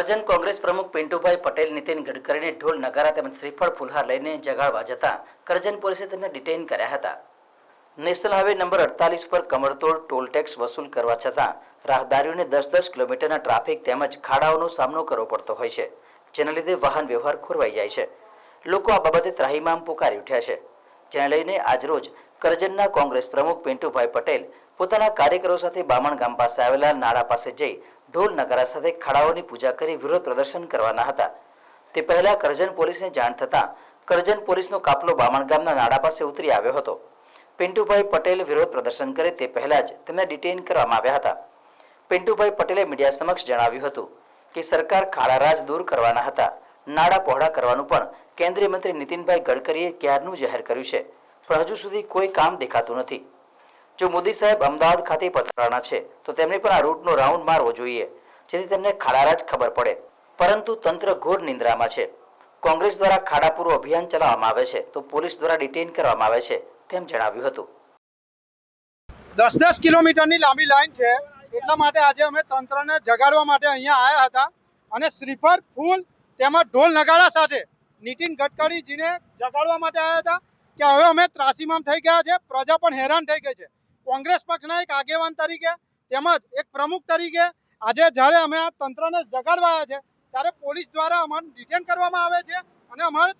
કરજણ કોંગ્રેસ પ્રમુખ પિન્ટુભાઈ પટેલ નીતિન ગડકરીને ઢોલ નગારા તેમજ શ્રીફળ ફુલહાર લઈને જગાડવા જતા કરજણ પોલીસે તેમને ડિટેઇન કર્યા હતા। નેશનલ હાઈવે નંબર 48 પર કમરતોડ ટોલ ટેક્સ વસૂલ કરવા છતાં રાહદારીઓને 10-10 કિલોમીટરના ટ્રાફિક તેમજ ખાડાઓનો સામનો કરવો પડતો હોય છે, જેના લીધે વાહન વ્યવહાર ખોરવાઈ જાય છે। લોકો આ બાબતે ત્રાહિમામ પોકારી ઉઠ્યા છે, જેને લઈને આજરોજ કરજણના કોંગ્રેસ પ્રમુખ પિન્ટુભાઈ પટેલ પોતાના કાર્યકરો સાથે બામણ ગામ પાસે આવેલા નાળા પાસે જઈ ઢોલ નગારા સાથે ખાડાઓની પૂજા કરી વિરોધ પ્રદર્શન કરવાના હતા। તે પહેલા કરજણ પોલીસને જાણ થતાં કરજણ પોલીસનો કાફલો બામણ ગામના નાળા પાસે ઉતરી આવ્યો હતો। પિન્ટુભાઈ પટેલ વિરોધ પ્રદર્શન કરે તે પહેલા જ તેમને ડિટેઇન કરવામાં આવ્યા હતા। પિન્ટુભાઈ પટેલે મીડિયા સમક્ષ જણાવ્યું હતું કે સરકાર ખાડારાજ દૂર કરવાના હતા, નાળા પહોળા કરવાનું પણ કેન્દ્રીય મંત્રી નીતિનભાઈ ગડકરીએ ક્યારનું જાહેર કર્યું છે, પણ હજુ સુધી કોઈ કામ દેખાતું નથી। જો મોદી સાહેબ અમદાવાદ ખાતે પધારવાના છે તો તેમને પણ આ રૂટનો રાઉન્ડ મારવો જોઈએ, જેથી તેમને ખાડારાજ ખબર પડે, પરંતુ તંત્ર ઘોર નિંદ્રામાં છે। કોંગ્રેસ દ્વારા ખાડાપૂરો અભિયાન ચલાવવામાં આવે છે તો પોલીસ દ્વારા ડિટેઇન કરવામાં આવે છે તેમ જણાવ્યું હતું। 10-10 કિલોમીટરની લાંબી લાઈન છે, એટલા માટે આજે અમે તંત્રને જગાડવા માટે અહીંયા આવ્યા હતા અને શ્રીફળ ફૂલ તેમજ ઢોલ નગાડા સાથે નીતિન ગડકરીજીને જગાડવા માટે આવ્યા હતા કે હવે અમે ત્રાસીમામ થઈ ગયા છે, પ્રજા પણ હેરાન થઈ ગઈ છે। કોંગ્રેસ પક્ષના એક આગેવાન તરીકે તેમજ એક પ્રમુખ તરીકે આજે જ્યારે અમે આ તંત્રને જગાડવા આવ્યા છે ત્યારે પોલીસ દ્વારા અમને ડિટેન કરવામાં આવે છે અને અમારે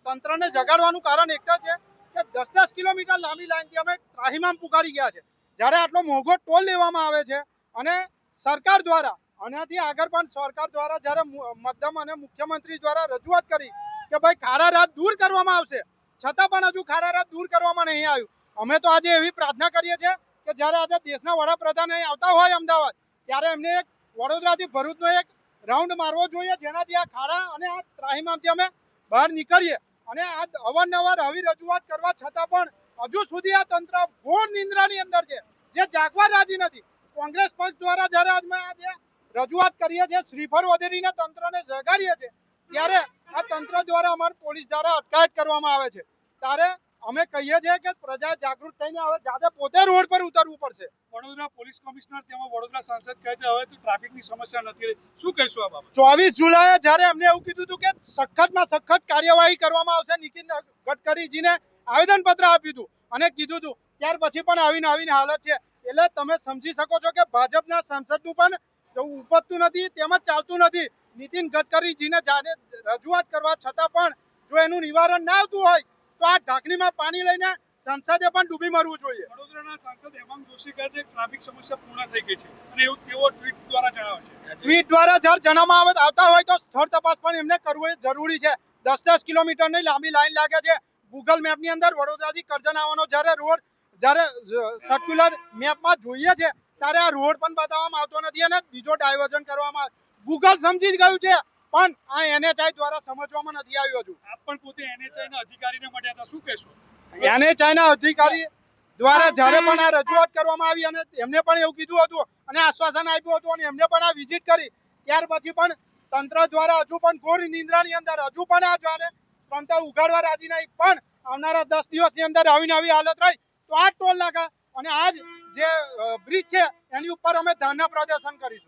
તંત્રને જગાડવાનું કારણ એક જ છે કે 10-10 કિલોમીટર લાંબી લાઈનથી અમે ત્રાહિમામ પુકારી ગયા છે। જ્યારે આટલો મોંઘો ટોલ લેવામાં આવે છે અને સરકાર દ્વારા આનાથી આગળ પણ સરકાર દ્વારા જ્યારે મધ્યમ અને મુખ્યમંત્રી દ્વારા રજૂઆત કરી કે ભાઈ ખાડા રાત દૂર કરવામાં આવશે, છતાં પણ હજુ ખાડા રાત દૂર કરવામાં નહીં આવ્યું। અમે તો આજે એવી પ્રાર્થના કરીએ છીએ કે જ્યારે આજે દેશના વડાપ્રધાન અહીં આવતા હોય અમદાવાદ, ત્યારે એમને એક વડોદરાથી ભરૂચનો એક રાઉન્ડ મારવો જોઈએ, જેનાથી આ ખાડા અને આ ત્રાહિમામથી અમે બહાર નીકળીએ। અને આ અવારનવાર આવી રજૂઆત કરવા છતાં પણ હજુ સુધી આ તંત્ર ઘોર નિંદ્રાની અંદર છે, જે જાગવા રાજી નથી। કોંગ્રેસ પક્ષ દ્વારા જ્યારે અમે આજે રજૂઆત કરીએ છીએ, શ્રીફળ વધેરીને તંત્રને જગાડીએ છીએ, ત્યારે આ તંત્ર દ્વારા અમારી પોલીસ દ્વારા અટકાયત કરવામાં આવે છે। ત્યારે અમે કહીએ છીએ કે પ્રજા જાગૃત થઈને હવે જાતે પોતે રોડ પર ઉતરવું પડશે। વડોદરા પોલીસ કમિશનર તેમાં વડોદરા સાંસદ કહે છે હવે તો ટ્રાફિકની સમસ્યા નથી રહી, શું કહીશું આ બાબત? 24 જુલાઈએ જ્યારે એમને એવું કીધું હતું કે સખતમાં સખત કાર્યવાહી કરવામાં આવશે, નીતિન ગડકરીજીને આવેદનપત્ર આપ્યું હતું અને કીધું હતું, ત્યાર પછી પણ આવીને હાલત છે। એટલે તમે સમજી શકો છો કે ભાજપના સાંસદનું પણ ઉપજતું નથી તેમજ ચાલતું નથી। નીતિન ગડકરીજીને જાતે રજૂઆત કરવા છતાં પણ જો એનું નિવારણ ના આવતું હોય તો આ ઢાંકણીમાં પાણી લઈને સંસદે પણ ડૂબી મરવું જોઈએ। વડોદરાના સાંસદ હેમાંગ જોશી કહે છે ટ્રાફિક સમસ્યા પૂર્ણ થઈ ગઈ છે અને એવું તેઓ ટ્વીટ દ્વારા જણાવે છે। ટ્વીટ દ્વારા જ્યારે જણાવવામાં આવતા હોય તો સ્થળ તપાસ પણ એમને કરવું જરૂરી છે। 10-10 કિલોમીટરની લાંબી લાઈન લાગે છે। ગૂગલ મેપની અંદર વડોદરાથી કરજણ આવવાનો જ્યારે સર્ક્યુલર મેપમાં જોઈએ છે ત્યારે આ રોડ પણ બતાવવામાં આવતો નથી અને બીજો ડાયવર્ઝન કરવામાં ગૂગલ સમજી જ ગયું છે, પણ આ NHI દ્વારા સમજવામાં નથી આવ્યું હજુ। આપ પણ પોતે NHIના અધિકારીને મળ્યા હતા, શું કહેશો? NHIના અધિકારી દ્વારા જ્યારે પણ આ રજૂઆત કરવામાં આવી અને એમને પણ એવું કીધું હતું અને આશ્વાસન આપ્યું હતું અને એમને પણ આ વિઝિટ કરી, ત્યાર પછી પણ તંત્ર દ્વારા હજુ પણ ઘોર નિંદ્રાની અંદર હજુ પણ આ જ્યારે તંત્ર ઉગાડવા રાજી નહીં, પણ આવનારા 10 દિવસની અંદર આવીને આવી હાલત રહી તો આ ટોલ નાકા અને આજ જે બ્રિજ છે એની ઉપર અમે ધરના પ્રદર્શન કરીશું।